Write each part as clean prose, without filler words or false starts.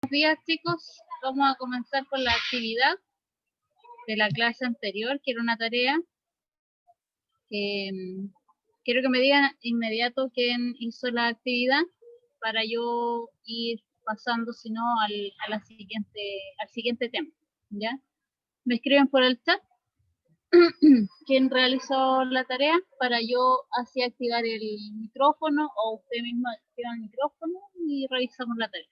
Buenos días, chicos. Vamos a comenzar con la actividad de la clase anterior, que era una tarea. Quiero que me digan inmediato quién hizo la actividad para yo ir pasando, si no, al siguiente tema. ¿Ya? Me escriben por el chat quién realizó la tarea para yo así activar el micrófono, o usted mismo activa el micrófono y revisamos la tarea.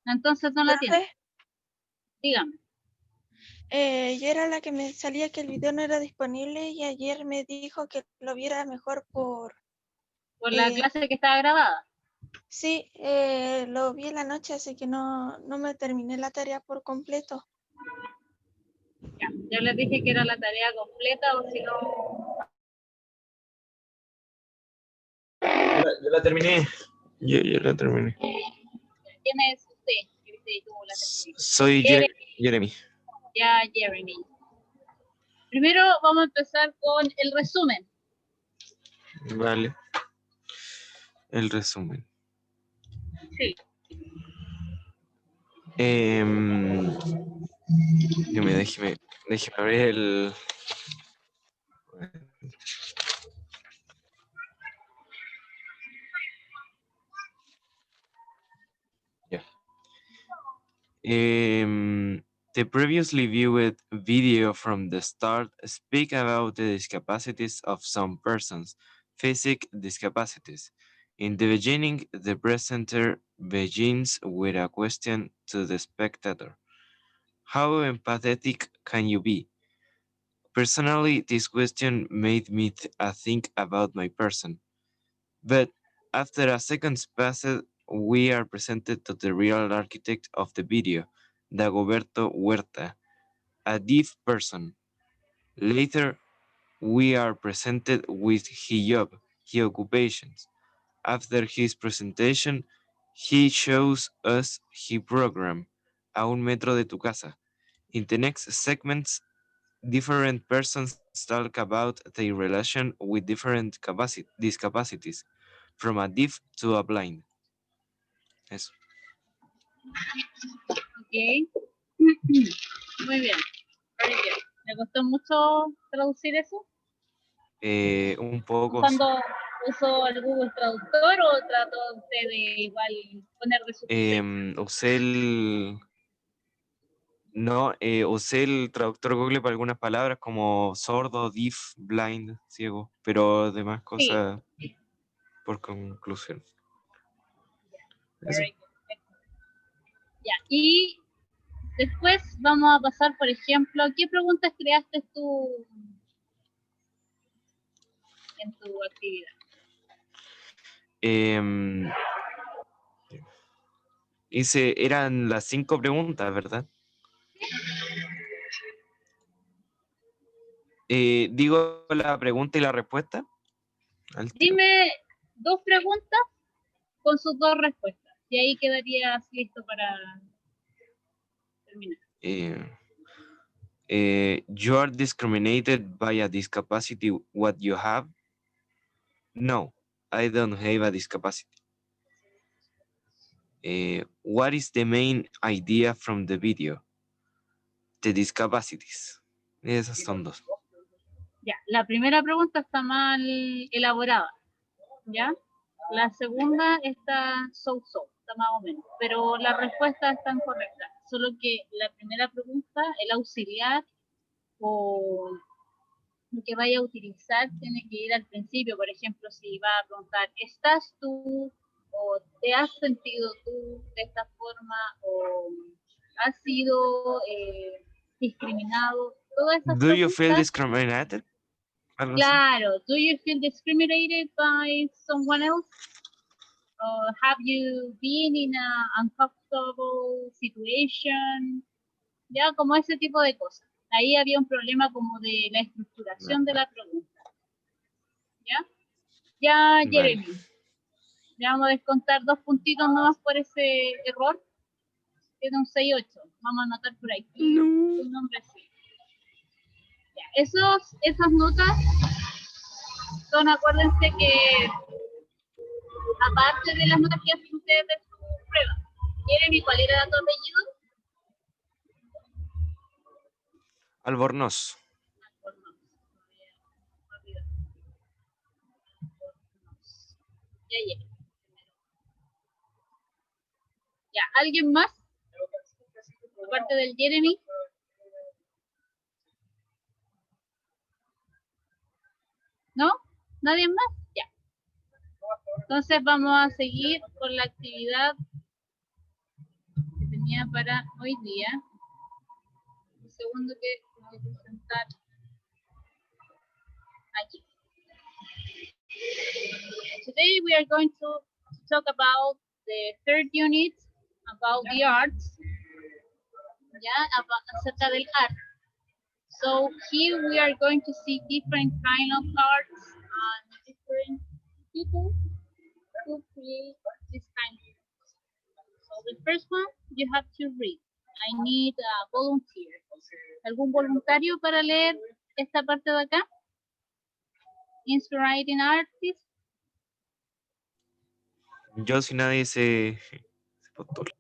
Entonces no la tiene. Dígame. Yo era la que me salía que el video no era disponible y ayer me dijo que lo viera mejor por la clase que estaba grabada. Sí, lo vi en la noche, así que no me terminé la tarea por completo. Ya les dije que era la tarea completa, o si no... Yo la terminé. Yo la terminé. ¿Quién es usted? Soy Jeremy. Ya, Jeremy. Primero vamos a empezar con el resumen. Vale. El resumen. Sí. Déjeme ver el... Yeah. The previously viewed video from the start speak about the discapacities of some persons, physical discapacities. In the beginning, the presenter begins with a question to the spectator. How empathetic can you be? Personally, this question made me think about my person. But after a second passed, we are presented to the real architect of the video, Dagoberto Huerta, a deaf person. Later, we are presented with his job, his occupations. After his presentation, he shows us his program, A un metro de tu casa. In the next segments, different persons talk about their relation with different discapacities, from a deaf to a blind. Eso. Ok. Muy bien. ¿Le costó mucho traducir eso? Un poco. ¿Usó el Google Traductor o trató usted de igual poner de su usé el traductor Google para algunas palabras como sordo, deaf, blind, ciego, pero demás cosas por conclusión. Eso. Ya, y después vamos a pasar, por ejemplo, ¿qué preguntas creaste tú en tu actividad? Eran las 5 preguntas, ¿verdad? Digo la pregunta y la respuesta. Dime 2 preguntas con sus 2 respuestas, y ahí quedarías listo para terminar. You are discriminated by a discapacity. What you have? No, I don't have a discapacity. What is the main idea from the video? The discapacities. Esas son 2. Ya, la primera pregunta está mal elaborada, ¿ya? La segunda está está más o menos, pero la respuesta está incorrecta. Solo que la primera pregunta, el auxiliar o lo que vaya a utilizar tiene que ir al principio. Por ejemplo, si va a preguntar, ¿estás tú? ¿O te has sentido tú de esta forma? ¿O has sido discriminado? Todas esas Do you feel discriminated? Claro. Do you feel discriminated by someone else? Or have you been in an uncomfortable situation? Ya, como ese tipo de cosas. Ahí había un problema como de la estructuración de la pregunta. ¿Ya? Ya, Jeremy. Vale. Le vamos a descontar 2 puntitos nomás por ese error. Tiene un 6-8. Vamos a anotar por aquí tu nombre. Sí. Ya, esas notas Son, acuérdense que aparte de las notas que hacen ustedes de su prueba, Jeremy, ¿cuál era tu apellido? Albornoz. Ya, ¿alguien más? Aparte del Jeremy. ¿No? ¿Nadie más? Ya. Entonces vamos a seguir con la actividad que tenía para hoy día. Un segundo que voy a presentar aquí. Today we are going to talk about the third unit, about the arts. Yeah, acerca del arte. So here we are going to see different kind of arts and different people who create this kind of art. So the first one you have to read. I need a volunteer. ¿Algún voluntario para leer esta parte de acá? Inspiring artist. Yo si nadie se postula.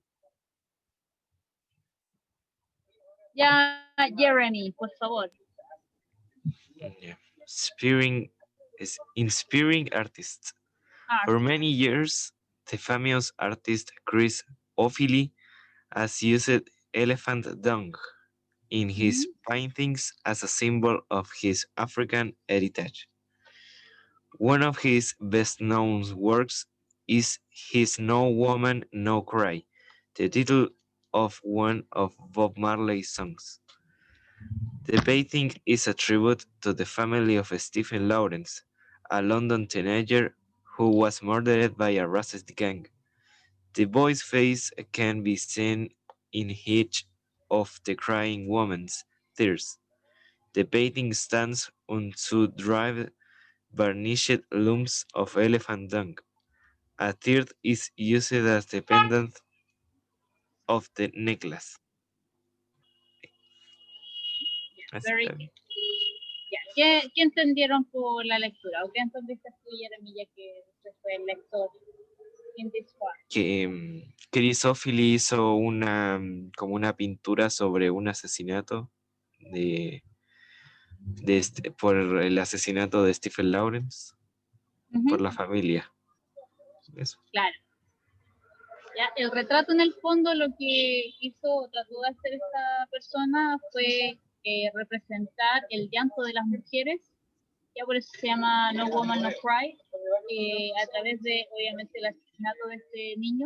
Ya, Jeremy, por favor. Yeah. Inspiring artists. For many years, the famous artist Chris Ofili has used elephant dung in his paintings as a symbol of his African heritage. One of his best-known works is his No Woman, No Cry, the title of one of Bob Marley's songs. The painting is a tribute to the family of Stephen Lawrence, a London teenager who was murdered by a racist gang. The boy's face can be seen in each of the crying woman's tears. The painting stands on two dried, varnished lumps of elephant dung. A third is used as the pendant of the necklace. Así Very está good. bien. Ya, ¿Qué entendieron por la lectura? ¿O qué entendiste tú, Jeremy, ya que usted fue el lector in this part? Que Chris O'Fili hizo como una pintura sobre un asesinato por el asesinato de Stephen Lawrence por la familia. Eso. Claro. Ya, el retrato en el fondo lo que hizo, trató de hacer esta persona fue representar el llanto de las mujeres, ya por eso se llama No Woman No Cry, a través de obviamente el asesinato de este niño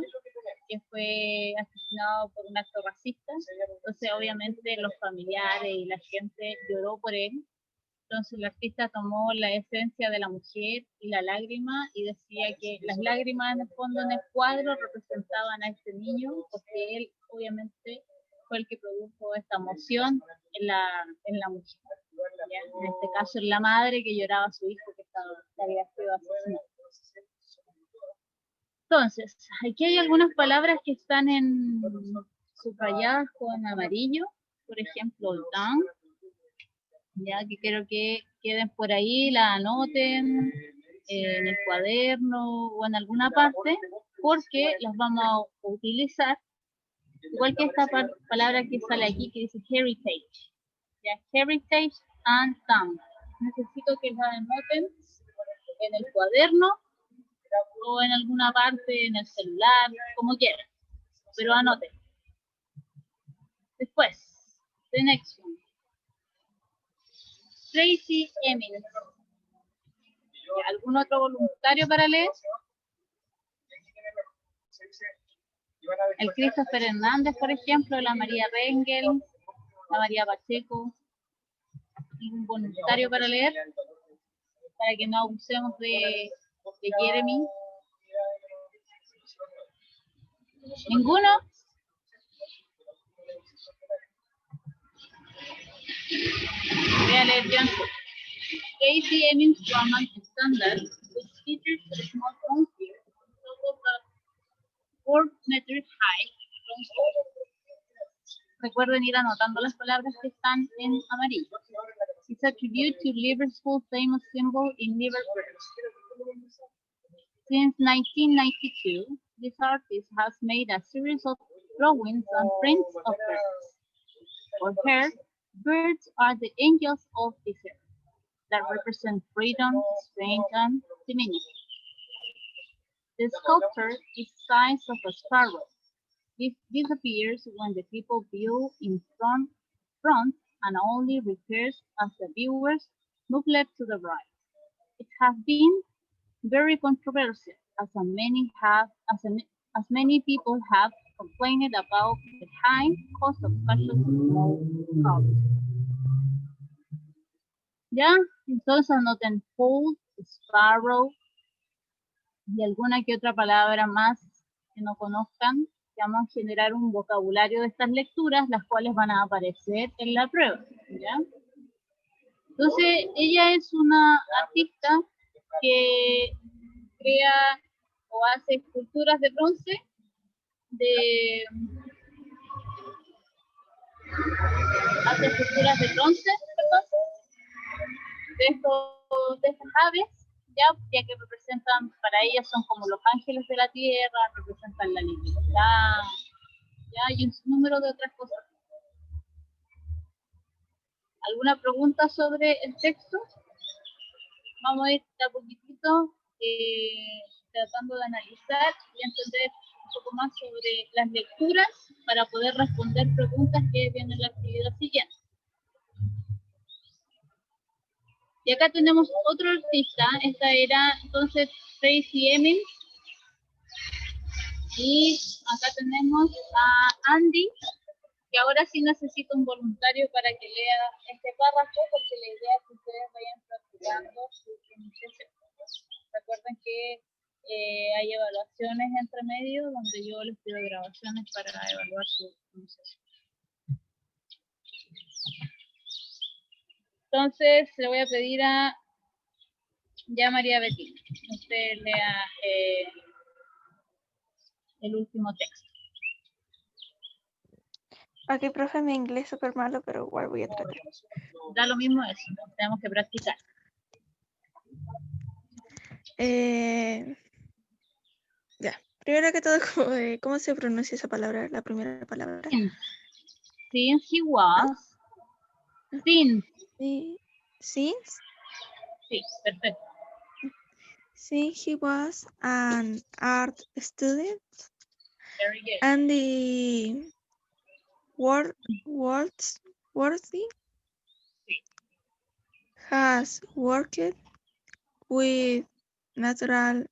que fue asesinado por un acto racista. Entonces obviamente los familiares y la gente lloró por él. Entonces el artista tomó la esencia de la mujer y la lágrima y decía que las lágrimas en el fondo en el cuadro representaban a este niño porque él obviamente fue el que produjo esta emoción en la mujer. ¿Ya? En este caso en la madre que lloraba a su hijo que había sido asesinado. Entonces, aquí hay algunas palabras que están subrayadas con amarillo, por ejemplo, down, ya que quiero que queden por ahí, la anoten en el cuaderno o en alguna parte, porque las vamos a utilizar, igual que esta palabra que sale aquí, que dice heritage, ya, heritage and tongue. Necesito que la anoten en el cuaderno o en alguna parte, en el celular, como quieran, pero anoten. Después, the next one. Tracy Emins. ¿Algún otro voluntario para leer? El Christopher Hernández, por ejemplo, la María Rengel, la María Pacheco. ¿Algún voluntario para leer? Para que no abusemos de Jeremy. ¿Ninguno? Voy a leer yo. Tracy Emin's Roman Standard, which features a small frontier, about 4 meters high. Recuerden ir anotando las palabras que están en amarillo. Is It's a tribute to Liverpool's famous symbol in Liverpool. Since 1992, this artist has made a series of drawings and prints of birds. For her, birds are the angels of this earth that represent freedom, strength, and divinity. The sculpture is the size of a sparrow. It disappears when the people view in front and only reappears as the viewers move left to the right. It has been very controversial, as many people have complained about the high cost of special small sculptures. Ya, entonces anoten fowl, sparrow y alguna que otra palabra más que no conozcan, que vamos a generar un vocabulario de estas lecturas, las cuales van a aparecer en la prueba, ¿ya? Entonces, ella es una artista que crea o hace esculturas de bronce perdón, de estas aves, ya que representan, para ellas son como los ángeles de la tierra, representan la libertad, ya, y un número de otras cosas. ¿Alguna pregunta sobre el texto? Vamos a ir de a poquitito tratando de analizar y entender un poco más sobre las lecturas para poder responder preguntas que vienen en la actividad siguiente. Y acá tenemos otro artista, esta era entonces Tracey Emin. Y acá tenemos a Andy, que ahora sí necesito un voluntario para que lea este párrafo, porque la idea es que ustedes vayan practicando su pronunciación. Recuerden que hay evaluaciones entre medio, donde yo les pido grabaciones para evaluar su pronunciación. Entonces, le voy a pedir a María Betty, usted lea el último texto. Ok, profe, mi inglés es súper malo, pero igual voy a tratar. Da lo mismo eso, tenemos que practicar. Ya, primero que todo, ¿cómo se pronuncia esa palabra, la primera palabra? Since he was. Since. Since? Sí, perfecto. Since he was an art student. Very good. And the Worthy has worked with material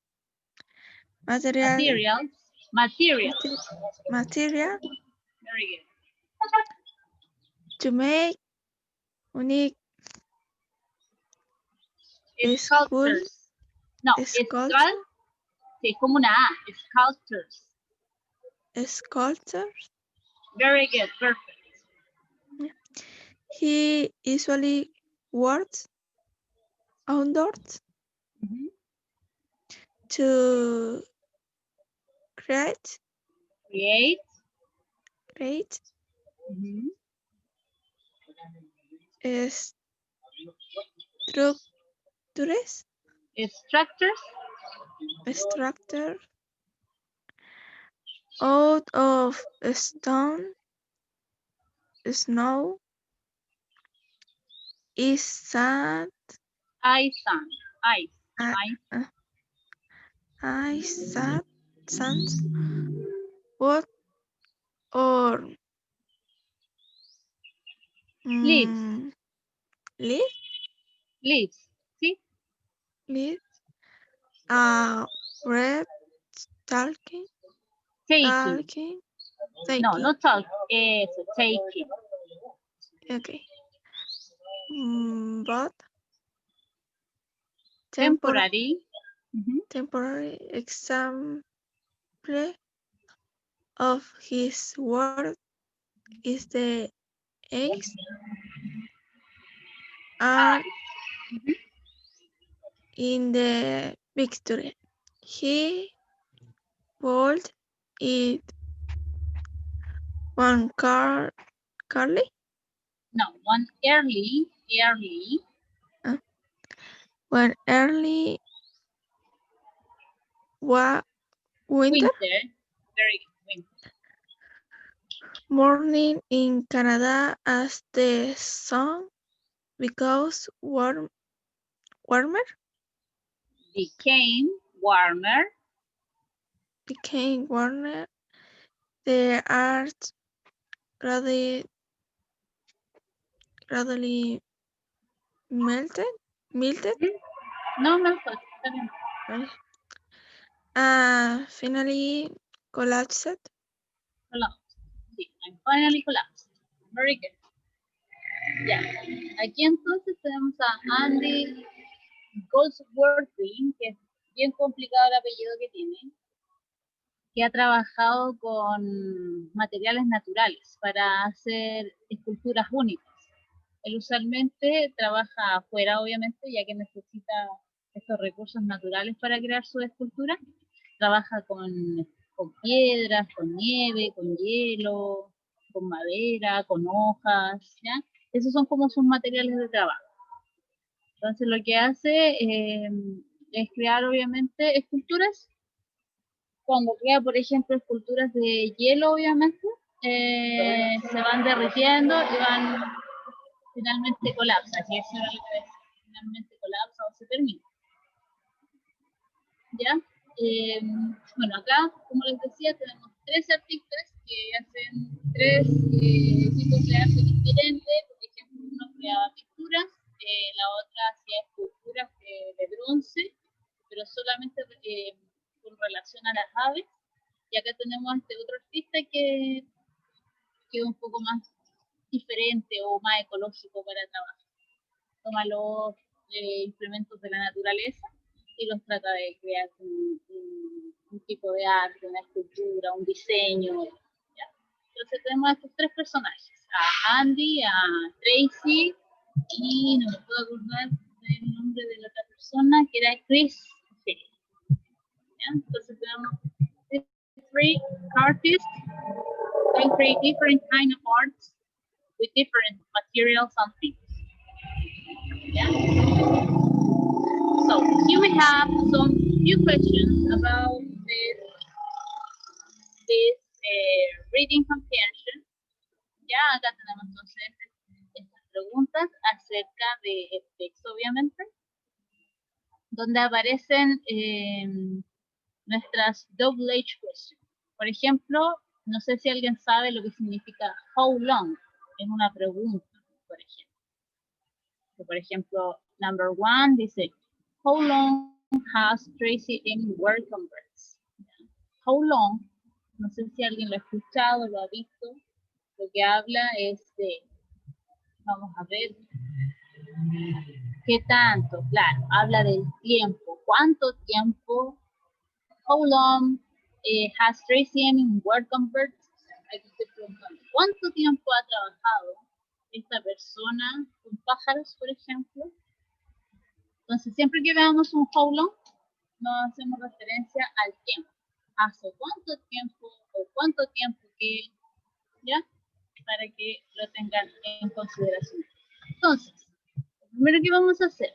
Material. Very good. to make unique Sculptures. No, sculptures. Sí, como una A. Sculptures. Sculptures. Very good, perfect. He usually works outdoors to create structure out of stone, snow, sand, wood, or leaves. ¿Sí? Leaves. Red talking. Taking. No, no talk. Eso, taking. Okay. But temporary example of his work is the eggs are in the picture. He boiled it one early early, when early winter winter, very good, winter. morning in Canada as the sun becomes warmer, Became warmer, became warmer, the earth gradually melted, no, mejor, está bien. finally collapsed. Collapsed. Sí, and finally collapsed. Very good. Ya. Aquí entonces tenemos a Andy Goldsworthy, que es bien complicado el apellido que tiene, que ha trabajado con materiales naturales para hacer esculturas únicas. Él usualmente trabaja afuera, obviamente, ya que necesita estos recursos naturales para crear su escultura. Trabaja con piedras, con nieve, con hielo, con madera, con hojas, ¿ya? Esos son como sus materiales de trabajo. Entonces lo que hace es crear, obviamente, esculturas. Cuando crea, por ejemplo, esculturas de hielo, obviamente, se van derritiendo y van finalmente colapsa, que eso era lo que decía, finalmente colapsa o se termina. ¿Ya? Bueno, acá, como les decía, tenemos tres artistas que hacen tres tipos de arte diferentes. Por ejemplo, uno creaba pinturas, la otra hacía esculturas de bronce, pero solamente con relación a las aves. Y acá tenemos a este otro artista que es un poco más diferente o más ecológico para trabajar. Toma los implementos de la naturaleza y los trata de crear un tipo de arte, una escultura, un diseño. ¿Ya? Entonces tenemos a estos tres personajes, a Andy, a Tracy y no me puedo acordar del nombre de la otra persona que era Chris. ¿Ya? Entonces tenemos three artists and create different kind of arts with different materials and things. Yeah. So here we have some few questions about this reading comprehension. Ya acá tenemos entonces estas preguntas acerca del texto, obviamente, donde aparecen nuestras double H questions. Por ejemplo, no sé si alguien sabe lo que significa how long en una pregunta, por ejemplo. Por ejemplo, number one dice, how long has Tracy been working on birds? How long, no sé si alguien lo ha escuchado, lo ha visto, lo que habla es de, vamos a ver, ¿qué tanto? Claro, habla del tiempo. ¿Cuánto tiempo? How long has Tracy been working on birds? ¿Cuánto tiempo ha trabajado esta persona con pájaros, por ejemplo? Entonces, siempre que veamos un how long, nos hacemos referencia al tiempo. ¿Hace cuánto tiempo o cuánto tiempo que, ya? Para que lo tengan en consideración. Entonces, lo primero que vamos a hacer,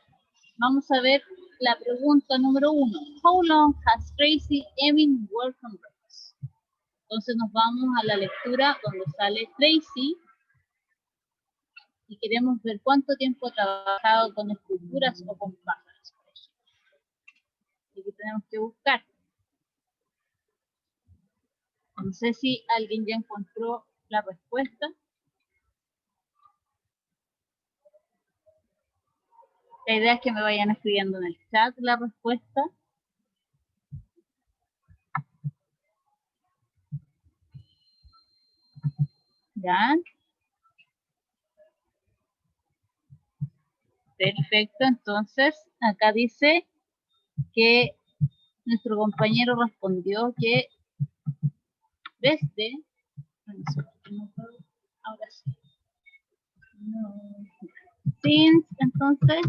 vamos a ver la pregunta número 1. How long has Tracy been working on birds? Entonces nos vamos a la lectura donde sale Tracy y queremos ver cuánto tiempo ha trabajado con esculturas o con pájaros, por ejemplo. Y aquí tenemos que buscar. No sé si alguien ya encontró la respuesta. La idea es que me vayan escribiendo en el chat la respuesta. ¿Ya? Perfecto, entonces acá dice que nuestro compañero respondió que desde, ahora sí, no, since, entonces,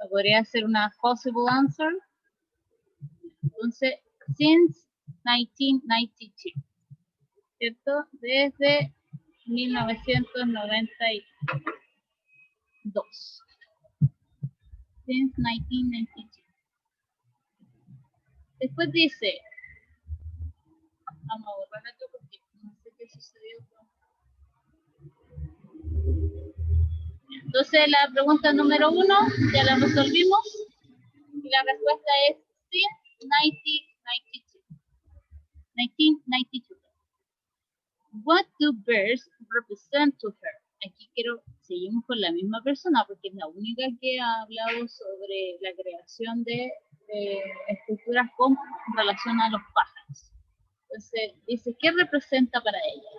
podría ser una possible answer, entonces, since 1992, ¿cierto? Desde 1992. Since 1992. Después dice, vamos a borrar esto porque no sé qué sucedió. Entonces la pregunta número 1 ya la resolvimos y la respuesta es since 1992. What do birds represent to her? Aquí seguimos con la misma persona porque es la única que ha hablado sobre la creación de estructuras con relación a los pájaros. Entonces dice, ¿qué representa para ella?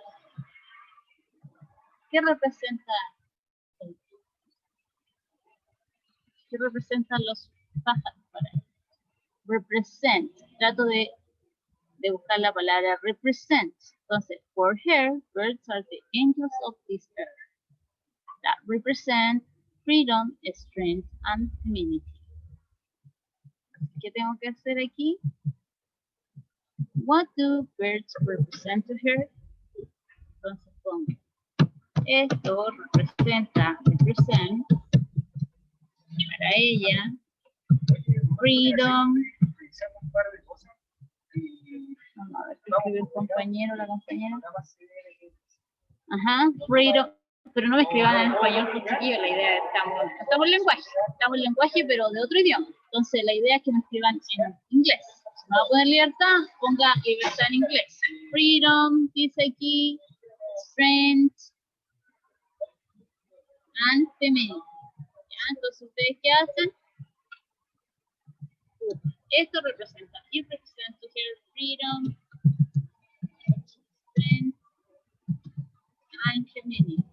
¿Qué representan los pájaros para ella? Represent. Trato de buscar la palabra represent. Entonces, for her, birds are the angels of this earth that represent freedom, strength, and femininity. ¿Qué tengo que hacer aquí? What do birds represent to her? Entonces pongo, esto represent, para ella, freedom. Vamos a ver qué escribe el compañero, la compañera. Ajá, freedom. Pero no me escriban en español, pues chiquillos, la idea es estamos en lenguaje, pero de otro idioma. Entonces la idea es que me escriban en inglés. Si me va a poner libertad, ponga libertad en inglés. Freedom, dice aquí, strength, and femininity. ¿Ya? Entonces, ¿ustedes qué hacen? Esto representa, it represents to her freedom, strength, and femininity.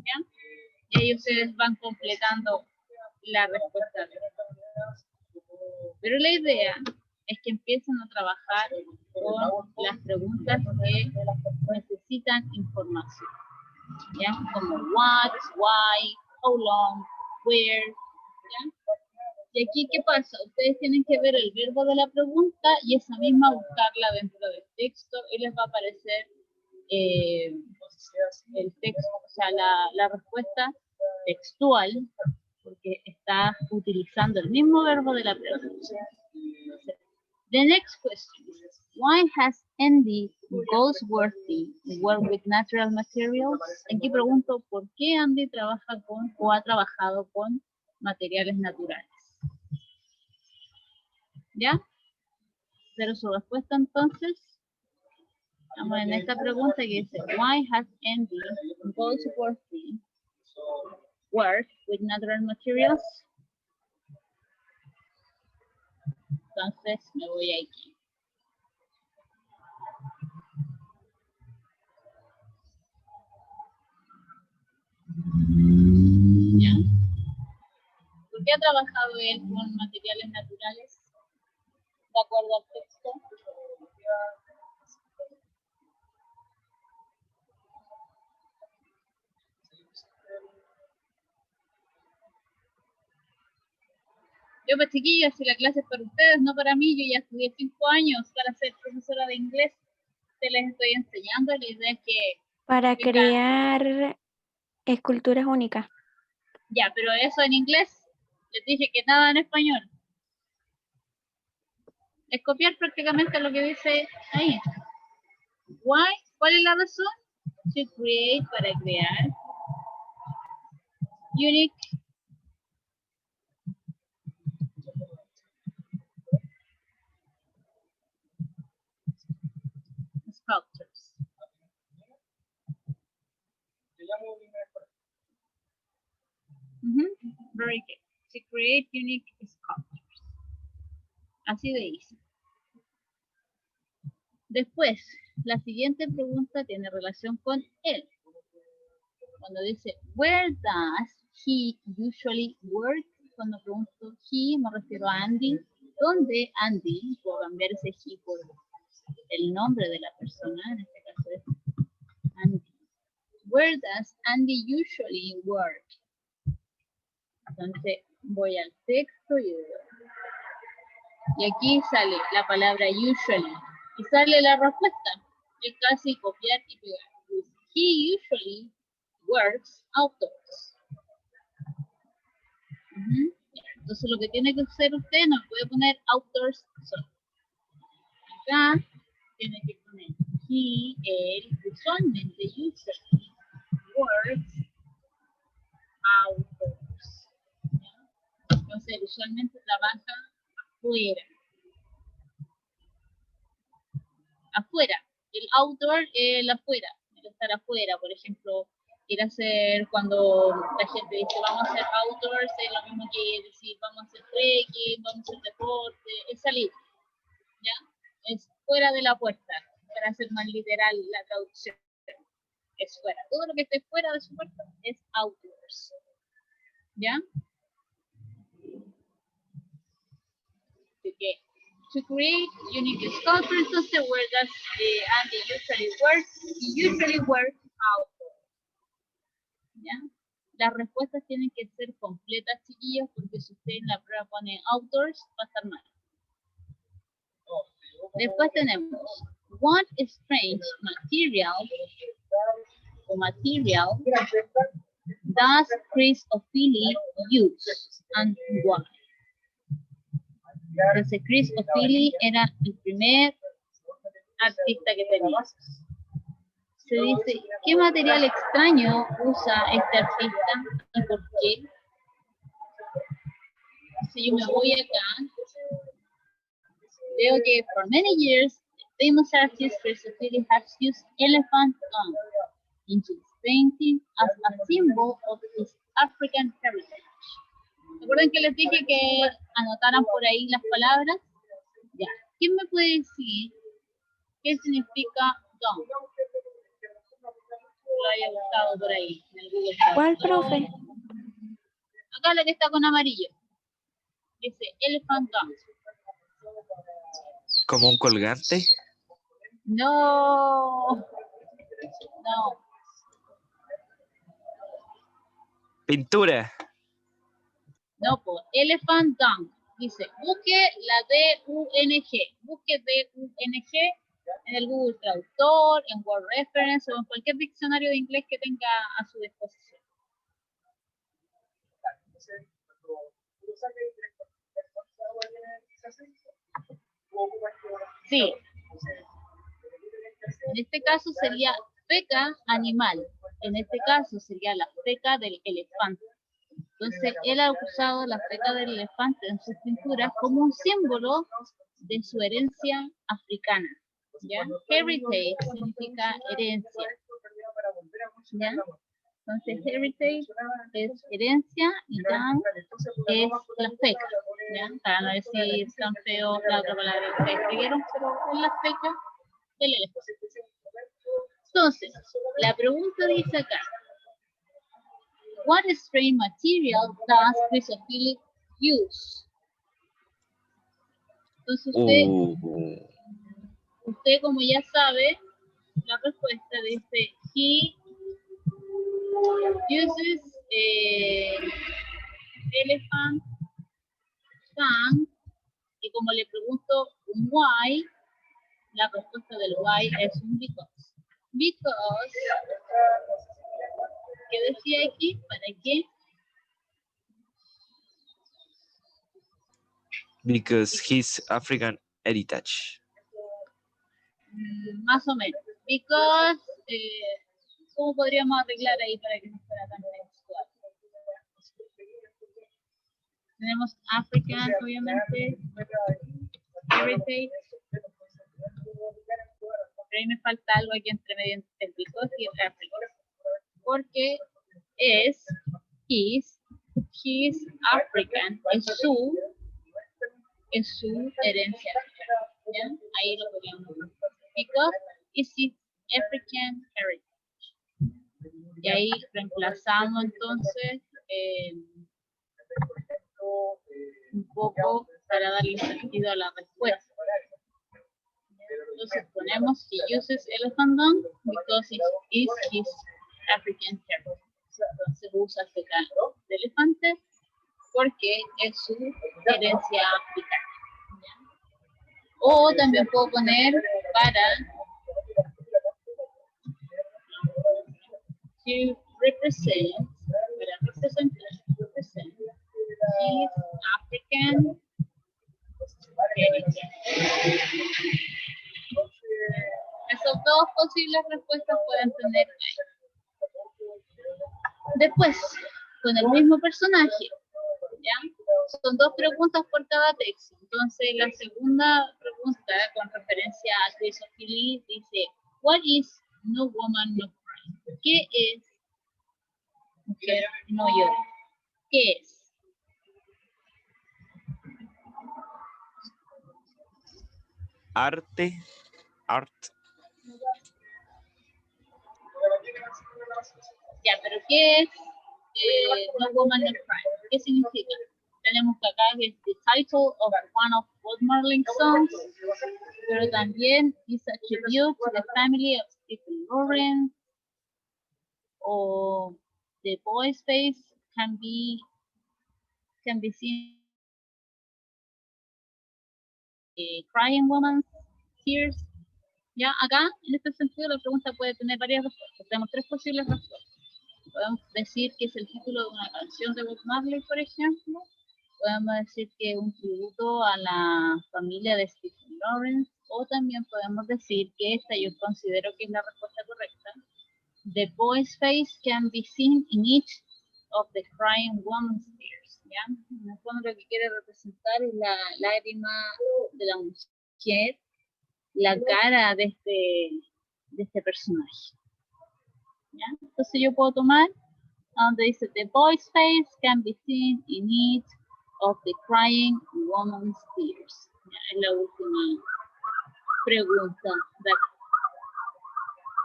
¿Ya? Y ahí ustedes van completando la respuesta. Pero la idea es que empiecen a trabajar con las preguntas que necesitan información. ¿Ya? Como what, why, how long, where. ¿Ya? Y aquí, ¿qué pasa? Ustedes tienen que ver el verbo de la pregunta y esa misma buscarla dentro del texto y les va a aparecer el texto, o sea, la respuesta textual, porque está utilizando el mismo verbo de la pregunta. The next question is, why has Andy Goldsworthy worked with natural materials? Aquí pregunto, ¿por qué Andy trabaja con o ha trabajado con materiales naturales? ¿Ya? Pero su respuesta entonces, estamos en esta pregunta que dice, why has Andy Goldsworthy worked with natural materials? Entonces me voy aquí. ¿Ya? ¿Por qué ha trabajado él con materiales naturales? De acuerdo al texto. Yo, pues chiquillos, si la clase es para ustedes, no para mí, yo ya estudié 5 años para ser profesora de inglés. Te les estoy enseñando, la idea es que... Para crear esculturas únicas. Ya, pero eso en inglés, les dije que nada en español. Es copiar prácticamente lo que dice ahí. Why? ¿Cuál es la razón? To create, para crear. Unique. Sculptures. Very good. To create unique sculptures. Así de easy. Después, la siguiente pregunta tiene relación con él. Cuando dice, where does he usually work? Cuando pregunto he, me refiero a Andy. ¿Dónde Andy? Puedo cambiar ese he por el nombre de la persona, en este caso es Andy. Where does Andy usually work? Entonces voy al texto y aquí sale la palabra usually y sale la respuesta. Es casi copiar y pegar. he usually works outdoors. Entonces lo que tiene que hacer usted, no puede poner outdoors solo. Acá tiene que poner él usualmente usually works outdoors. Entonces usualmente trabaja afuera. Afuera. El outdoor es el afuera. El estar afuera, por ejemplo, ir a hacer cuando la gente dice vamos a hacer outdoors, es lo mismo que decir vamos a hacer trekking, vamos a hacer deporte, es salir. ¿Ya? Es fuera de la puerta, para hacer más literal la traducción. Es fuera. Todo lo que esté fuera de su puerta es outdoors. ¿Ya? Así que, to create unique sculptures, entonces, where does Andy usually works outdoors. ¿Ya? Las respuestas tienen que ser completas, chiquillos, porque si usted en la prueba pone outdoors, va a estar mal. Después tenemos what strange material does Chris O'Feely use and why? Entonces Chris O'Feely era el primer artista que teníamos. Se dice, ¿qué material extraño usa este artista y por qué? Si yo me voy acá, veo que for many years, famous artist Chris O'Feely has used elephant dung in his painting as a symbol of his African heritage. ¿Recuerdan que les dije que anotaran por ahí las palabras? Ya. ¿Quién me puede decir qué significa dung? Lo haya buscado por ahí en el Google. ¿Cuál, profe? Acá la que está con amarillo. Dice elephant dung. ¿Como un colgante? No. No. Pintura. No, pues, elephant dung. Dice, busque la D-U-N-G. Busque D-U-N-G en el Google Traductor, en Word Reference o en cualquier diccionario de inglés que tenga a su disposición. Sí. En este caso sería feca animal. En este caso sería la feca del elefante. Entonces, él ha usado la feca del elefante en sus pinturas como un símbolo de su herencia africana. ¿Ya? Heritage significa herencia. ¿Ya? Entonces, heritage es herencia y dung es la feca. ¿Ya? Para no decir tan feo la otra palabra que ustedes escribieron, pero es la feca del elefante. Entonces, la pregunta dice acá, what strange material does Chris O'Feely use? Entonces usted como ya sabe, la respuesta dice, he uses elephant dung, y como le pregunto un why, la respuesta del why es un because. Because, ¿qué decía aquí? ¿Para qué? Because his African heritage. Más o menos. Because, ¿cómo podríamos arreglar ahí para que no fuera tan textual? Tenemos African, obviamente. Heritage. Pero ahí me falta algo aquí entre medio entre because y el African. Porque es his African, es su herencia africana. ¿Ya? Ahí lo podríamos ver. Because is his African heritage. Y ahí reemplazamos entonces un poco para darle sentido a la respuesta. Entonces ponemos he uses elephant dung because it is his African heritage. Entonces usa feca de elefante porque es su herencia africana. ¿Ya? O también puedo poner para to represent, represent his African heritage. Esas dos posibles respuestas pueden tener ahí. Después, con el mismo personaje, ¿ya? Son dos preguntas por cada texto. Entonces, la segunda pregunta, con referencia a Christopher Lee, dice, what is No Woman, No Cry? ¿Qué es Mujer No Llora? ¿Qué es? Arte. Art. Ya, pero ¿qué es No Woman, No Cry? ¿Qué significa? Tenemos que acá que es the title of one of Bob Marley's songs, pero también is a tribute to the family of Stephen Lawrence, o the boy's face can be seen crying woman's tears. Ya, acá, en este sentido, la pregunta puede tener varias respuestas. Tenemos tres posibles respuestas. Podemos decir que es el título de una canción de Bob Marley, por ejemplo. Podemos decir que es un tributo a la familia de Stephen Lawrence. O también podemos decir que esta yo considero que es la respuesta correcta. The boy's face can be seen in each of the crying woman's tears. ¿Ya? En el fondo lo que quiere representar es la lágrima de la mujer, la cara de este personaje. ¿Ya? Entonces yo puedo tomar donde dice the boy's face can be seen in each of the crying woman's tears. ¿Ya? Es la última pregunta de acá.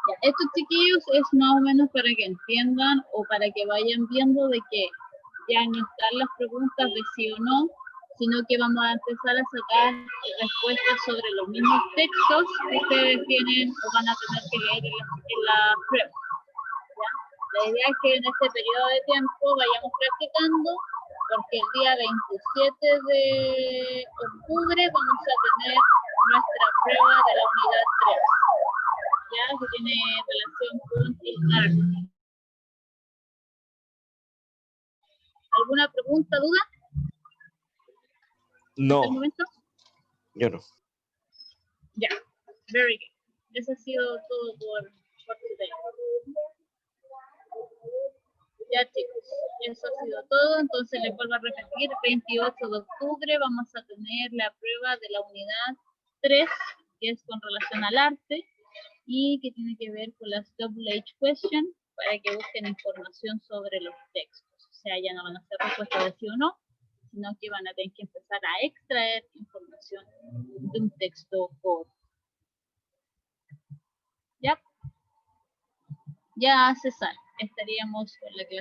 Ya, estos chiquillos es más o menos para que entiendan o para que vayan viendo de que ya no están las preguntas de sí o no, sino que vamos a empezar a sacar respuestas sobre los mismos textos que ustedes tienen o van a tener que leer en la prueba. ¿Ya? La idea es que en este periodo de tiempo vayamos practicando, porque el día 27 de octubre vamos a tener nuestra prueba de la unidad 3. Ya, que tiene relación con el arte. ¿Alguna pregunta, duda? No, ¿Hasta el momento? yo no. Ya, very good. Eso ha sido todo por today. Ya, chicos, eso ha sido todo. Entonces les vuelvo a repetir, 28 de octubre vamos a tener la prueba de la unidad 3, que es con relación al arte, y que tiene que ver con las double H question, para que busquen información sobre los textos. O sea, ya no van a ser respuestas de sí o no, sino que van a tener que empezar a extraer información de un texto corto. ¿Ya? Ya, César, estaríamos con la clase.